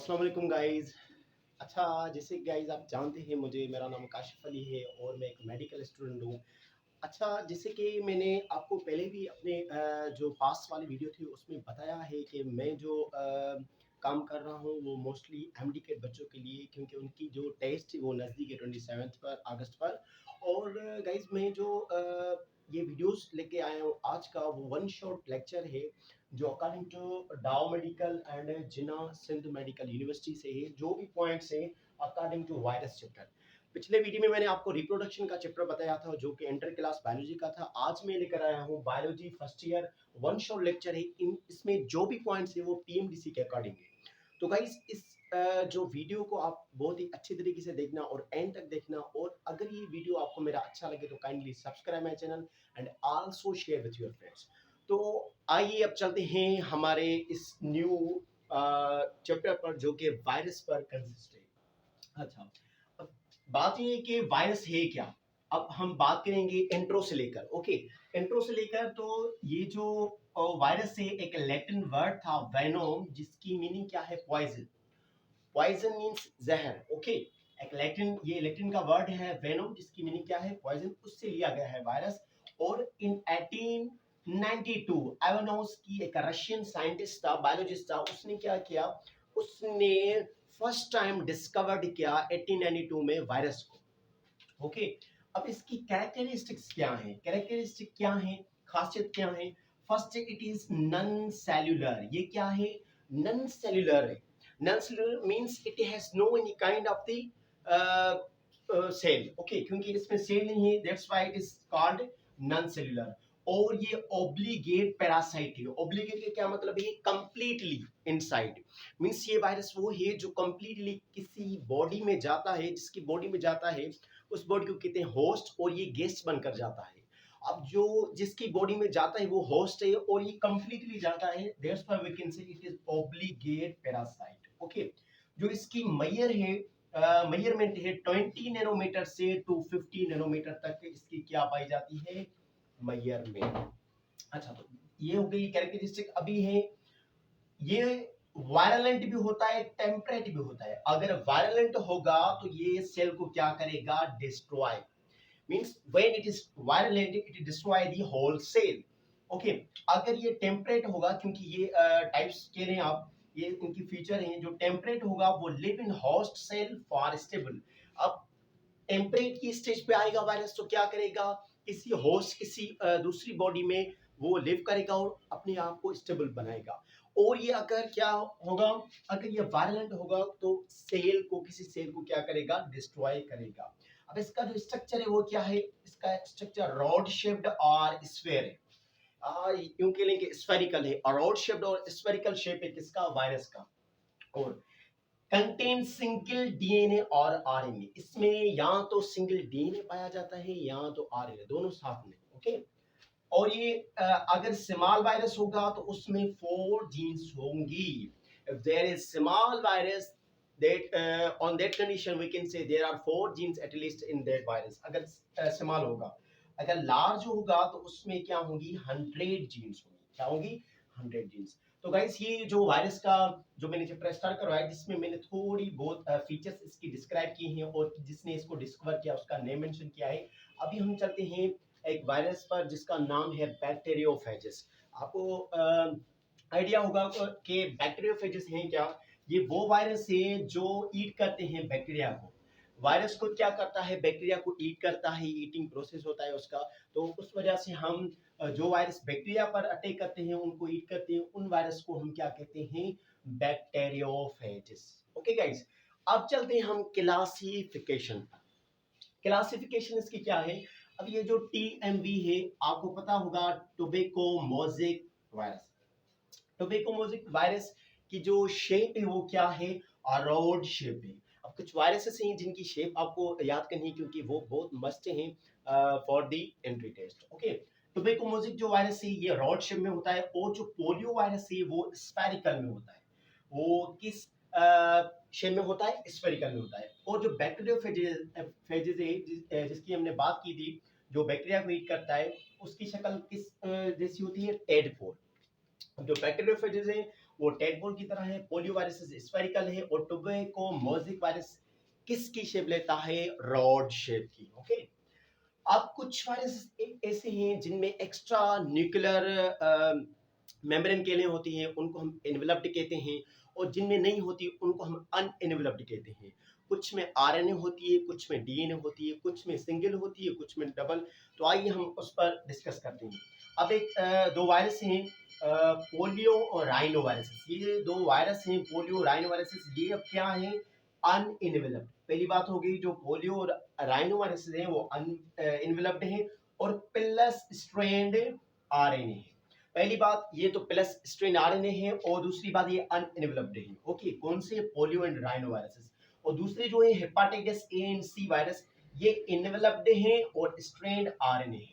अस्सलाम वालेकुम गाइस। अच्छा, जैसे गाइस आप जानते हैं मुझे, मेरा नाम काशिफ अली है और मैं एक मेडिकल स्टूडेंट हूँ। अच्छा, जैसे कि मैंने आपको पहले भी अपने जो पास्ट वाली वीडियो थी उसमें बताया है कि मैं जो काम कर रहा हूँ वो मोस्टली एमडी के बच्चों के लिए, क्योंकि उनकी जो टेस्ट है वो नज़दीक है 27 पर अगस्त पर। और गाइस मैं जो ये वीडियोस लेके आया हूँ आज का, वो वन शॉट लेक्चर है जो according to Dow medical and Jinnah Sindh medical university से है। जो भी पॉइंट्स हैं अकॉर्डिंग टू वायरस चैप्टर। पिछले वीडियो में मैंने आपको रिप्रोडक्शन का चैप्टर बताया था जो कि इंटर क्लास बायोलॉजी का था। आज मैं लेकर आया हूँ biology first year one shot lecture है। इसमें जो भी पॉइंट्स है वो पीएमडीसी के अकॉर्डिंग है। तो गाइस इस जो वीडियो को आप बहुत ही अच्छी तरीके से देखना और एंड तक देखना, और अगर ये वीडियो आपको मेरा अच्छा लगे तो kindly subscribe my channel and also share with your friends. तो आइए अब चलते हैं हमारे इस न्यू चैप्टर पर जो कि वायरस पर कंसिस्ट है। अच्छा, अब बात ये है कि वायरस है क्या। अब हम बात करेंगे इंट्रो से लेकर। ओके, इंट्रो से लेकर तो ये जो वायरस है, एक लैटिन वर्ड था वेनोम, जिसकी मीनिंग क्या है, पॉइजन। पॉइजन मींस जहर। ओके, एक लैटिन, ये लैटिन का वर्ड है वेनोम, जिसकी मीनिंग क्या है, पॉइजन। उससे लिया गया है वायरस। और इन 1892 एवानोस की एक रशियन साइंटिस्ट था, बायोलॉजिस्ट था, उसने क्या किया, उसने फर्स्ट टाइम डिस्कवर्ड किया 1892 में वायरस को। ओके, अब इसकी कैरेक्टरिस्टिक्स क्या हैं, कैरेक्टरिस्टिक क्या है, खासियत क्या है। First, it is non cellular. ये क्या है, नॉन सेल्यूलर है। Non cellular means it has no any kind of the cell. Okay, क्योंकि इसमें सेल नहीं है, that's why it is called non cellular. और ये ओब्लिगेट पैरासाइट है। ओब्लिगेट का क्या मतलब है, कंप्लीटली इनसाइड। मींस ये वायरस वो है जो कंप्लीटली किसी बॉडी में जाता है, जिसकी बॉडी में जाता है उस बॉडी को कहते हैं होस्ट, और ये गेस्ट बनकर जाता है। अब जो जिसकी बॉडी में जाता है वो होस्ट है और ये कंप्लीटली जाता है, that's why we can say it is obligate parasite. Okay, जो इसकी मेजर है, मेजरमेंट है 20 नैनोमीटर से 250 नैनोमीटर तक इसकी क्या पाई जाती है, मेजरमेंट। अच्छा, तो ये हो गई कैरेक्टरिस्टिक। अभी है ये वायरलेंट भी होता है, टेम्परेट भी होता है। अगर वायरलेंट होगा तो ये सेल को क्या करेगा, destroy. Means when it is virulent it destroy the whole cell. Okay, अगर ये टेम्परेट होगा, क्योंकि ये टाइप्स कह रहे हैं आप, ये इनकी फीचर है, जो टेम्परेट होगा वो live in host cell for stable. अब टेम्परेट की स्टेज पे आएगा वायरस तो क्या करेगा, किसी होस्ट, किसी दूसरी बॉडी में वो लिव करेगा और अपने आप को स्टेबल बनाएगा। और ये अगर क्या होगा, अगर ये वायलेंट होगा तो सेल को, किसी सेल को क्या करेगा, डिस्ट्रॉय करेगा। अब इसका जो स्ट्रक्चर है वो क्या है, इसका स्ट्रक्चर रॉड शेप्ड और स्फेयर है। यूं कह लेंगे स्फेरिकल है, और रॉड शेप्ड और स्फेरिकल शेप है किसका, वायरस का। और कंटेन सिंगल डीएनए और आरएनए। इसमें या तो सिंगल डीएनए पाया जाता है या तो आरएनए, दोनों साथ में। ओके, और ये अगर स्मॉल वायरस होगा तो उसमें 4 जीन्स होंगी। if there is small virus, that on that condition we can say there are 4 genes at least in that virus। अगर स्मॉल होगा, अगर लार्ज होगा तो उसमें क्या होंगी, 100 जीन्स होंगी। क्या होंगी, 100 जीन्स। तो गाइस ये जो वायरस का जो मैंने चैप्टर स्टार्ट करवाया, जिसमें मैंने थोड़ी बहुत फीचर्स इसकी डिस्क्राइब किए हैं और जिसने इसको डिस्कवर किया उसका नेम मेंशन किया है। अभी हम चलते हैं एक वायरस पर जिसका नाम है बैक्टीरियोफेजेस। आपको आइडिया होगा कि बैक्टीरियोफेजेस हैं क्या। ये वो वायरस है जो ईट करते हैं बैक्टीरिया को। वायरस को क्या करता है, बैक्टीरिया को ईट करता है, ईटिंग प्रोसेस होता है उसका। तो उस वजह से हम जो वायरस बैक्टीरिया पर अटैक करते हैं, उनको ईट करते हैं, उन वायरस को हम क्या कहते हैं, बैक्टीरियोफेजेस। ओके गाइस, अब चलते हैं हम क्लासिफिकेशन पर। क्लासिफिकेशन इसकी क्या है। अब ये जो टीएमवी है, आपको पता होगा, tobacco mosaic virus. Tobacco mosaic virus की जो शेप है वो क्या है, अराउंड शेप है। अब कुछ वायरसेस हैं जिनकी शेप आपको याद करनी है क्योंकि वो बहुत मस्त हैं for the entry test. Okay, tobacco mosaic जो वायरस है ये रॉड शेप में होता है, और जो पोलियो वायरस है वो स्फेरिकल में होता है। वो किस शेप में होता है, स्फेरिकल में होता है। और जो बैक्टीरियोफेजेस है जिसकी हमने बात की थी, जो बैक्टीरिया को ईट करता है, उसकी शक्ल किस जैसी होती है, टेडपोल। जो बैक्टीरियोफेजेस है वो टेडपोल की तरह है, पोलियो वायरस स्फेरिकल है और टोबैकोमोजिक वायरस किसकी शेप लेता है? रॉड शेप की। ओके। अब कुछ वायरस ऐसे हैं जिनमें एक्स्ट्रा न्यूक्लियर मेम्ब्रेन के लिए होती हैं, उनको हम एनवेलप्ड कहते हैं, और जिनमें नहीं होती उनको हम अनएनवेलप्ड कहते हैं। कुछ में आरएनए होती है, कुछ में डीएनए होती है, कुछ में सिंगल होती है, कुछ में डबल। तो आइए हम उस पर डिस्कस करते हैं। अब दो वायरस हैं, पोलियो और राइनो वायरसेस। ये दो वायरस हैं, पोलियो राइनो वायरसेस, ये अब क्या है? अनएनवेलप्ड। पहली बात हो गई, जो पोलियो और राइनो वायरसेस हैं वो अनएनवेलप्ड हैं और प्लस स्ट्रैंड आरएनए है। पहली बात ये तो प्लस स्ट्रेन आरएनए है, और दूसरी बात ये अनएनवेलप्ड है। ओके, कौन से? Polio and rhino viruses. और दूसरे जो है hepatitis A and C virus, ये एनवेलप्ड है और स्ट्रेन आरएनए है।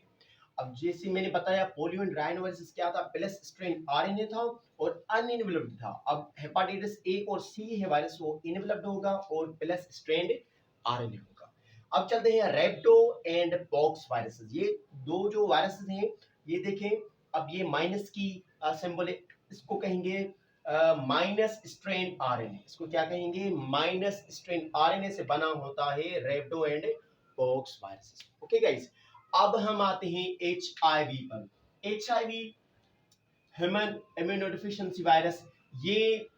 अब जैसे मैंने बताया, पोलियो एंड राइनो वायरस क्या था? प्लस स्ट्रेन आरएनए था और अनएनवेलप्ड था। अब हेपाटाइटिस ए और सी है वायरस, वो एनवेलप्ड होगा और प्लस स्ट्रेन आरएनए होगा। अब चलते हैं रैप्टो एंड पॉक्स वायरसेस। ये दो जो वायरसेस हैं, ये देखें, अब ये माइनस की सिंबल है, इसको कहेंगे माइनस स्ट्रेन आरएनए। इसको क्या कहेंगे? माइनस स्ट्रेन आरएनए से बना होता है रैप्टो and pox viruses. Okay guys, अब हम आते हैं एचआईवी पर। एचआईवी, ह्यूमन इम्यूनोडेफिशिएंसी वायरस, ये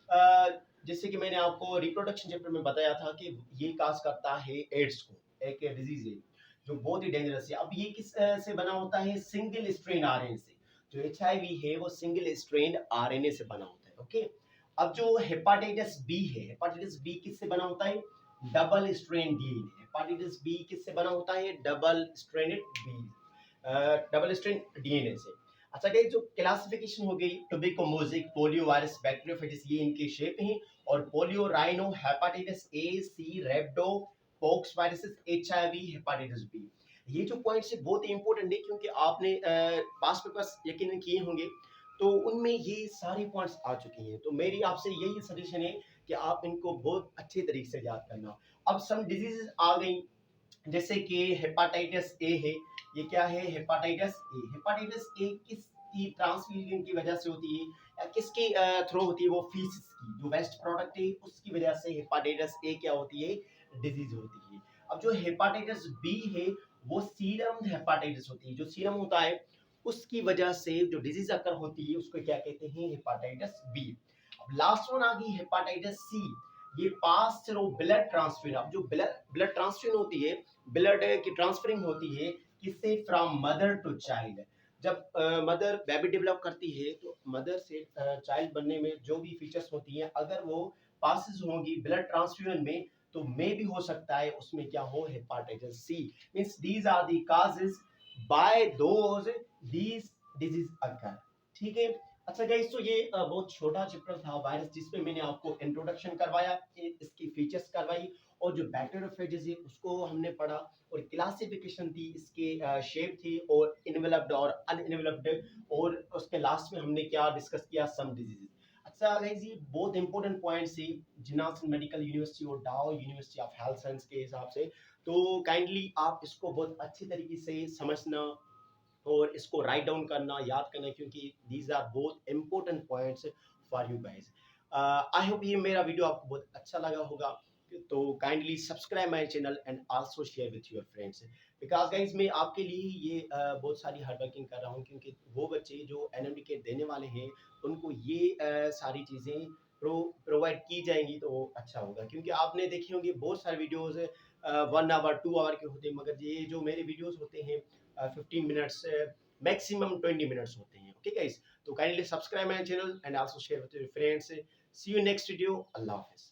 जैसे कि मैंने आपको रिप्रोडक्शन चैप्टर में बताया था कि ये काज करता है एड्स को, एक डिजीज है जो बहुत ही डेंजरस है। अब ये किस से बना होता है? सिंगल स्ट्रेन आरएनए से। जो एचआईवी है वो सिंगल स्ट्रेन आरएनए से बना होता है। ओके। अब जो हेपाटाइटिस बी है, हेपाटाइटिस बी किससे बना होता है? Double strain DNA. Hepatitis B किससे बना होता है? डबल स्ट्रेन डीएनए से। अच्छा गाइस, जो क्लासिफिकेशन हो गई, टोबैकोमोजिक, पोलियो वायरस, बैक्टीरियोफेजिस, ये इनके शेप हैं। और polio, rhino, hepatitis A, C, रैप्टो, pox viruses, HIV, hepatitis B. ये जो पॉइंट्स है बहुत इंपॉर्टेंट है, क्योंकि आपने पास पेपर्स यकीनन किए होंगे, तो उनमें ये सारी पॉइंट्स आ चुकी हैं। तो मेरी आपसे यही सजेशन है कि आप इनको बहुत अच्छे तरीके से याद करना। अब सम डिजीजेस आ गई, जैसे कि हेपाटाइटिस ए है। ये क्या है? हेपाटाइटिस ए। हेपाटाइटिस ए किसकी ट्रांसमिशन की वजह से होती है, या किसके थ्रू होती है? वो फीसिस की, जो वेस्ट प्रोडक्ट है उसकी वजह से हेपाटाइटिस ए क्या होती है? डिजीज होती है। अब जो हेपाटाइटिस बी है, वो सीरम हेपाटाइटिस होती है। जो सीरम होता है उसकी वजह से जो डिजीज अकर होती है उसको क्या कहते हैं? Hepatitis B. अब लास्ट वन आ गई हेपाटाइटिस सी। ये पास थ्रू ब्लड ट्रांसफ्यूजन। अब जो ब्लड ट्रांसफ्यूजन होती है, ब्लड की ट्रांसफरिंग होती है, किससे? From mother to child. जब मदर बेबी डेवलप करती है, तो मदर से चाइल्ड बनने में जो भी फीचर्स होती हैं, अगर वो पासिस होंगी ब्लड ट्रांसफ्यूजन में, तो मे भी हो सकता है उसमें क्या हो? Hepatitis C. Means these are the causes by those these disease occur. ठीक है। अच्छा गाइस, तो ये बहुत छोटा चैप्टर था वायरस, जिसमें मैंने आपको इंट्रोडक्शन करवाया, इसकी फीचर्स करवाई, और जो बैक्टीरियोफेजेस है उसको हमने पढ़ा, और क्लासिफिकेशन थी, इसके शेप थी, और इनवेलप्ड और अनइनवेलप्ड, और उसके लास्ट में हमने क्या डिस्कस किया? सम डिजीजेस। अच्छा गाइस, ये बहुत इंपॉर्टेंट पॉइंट्स है जिनासन मेडिकल यूनिवर्सिटी और डाउ यूनिवर्सिटी ऑफ हेल्थ साइंस के हिसाब से। तो काइंडली आप इसको बहुत अच्छी तरीके से समझना और इसको राइट डाउन करना, याद करना, क्योंकि these are both important points for you guys. I hope ये मेरा वीडियो आपको बहुत अच्छा लगा होगा। तो kindly subscribe my channel and also share with your friends, because guys मैं आपके लिए ही ये बहुत सारी हार्ड वर्किंग कर रहा हूँ, क्योंकि वो बच्चे जो एनएमडी के देने वाले हैं उनको ये सारी चीज़ें प्रोवाइड की जाएंगी तो अच्छा होगा। क्योंकि आपने देखी होंगी बहुत सारे वीडियोस 1 आवर 2 आवर के होते हैं, मगर ये जो मेरे वीडियोस होते हैं 15 मिनट्स, मैक्सिमम 20 मिनट्स होते हैं। ओके गाइस, तो kindly subscribe my channel and also share with your friends. See you next video. अल्लाह हाफिज।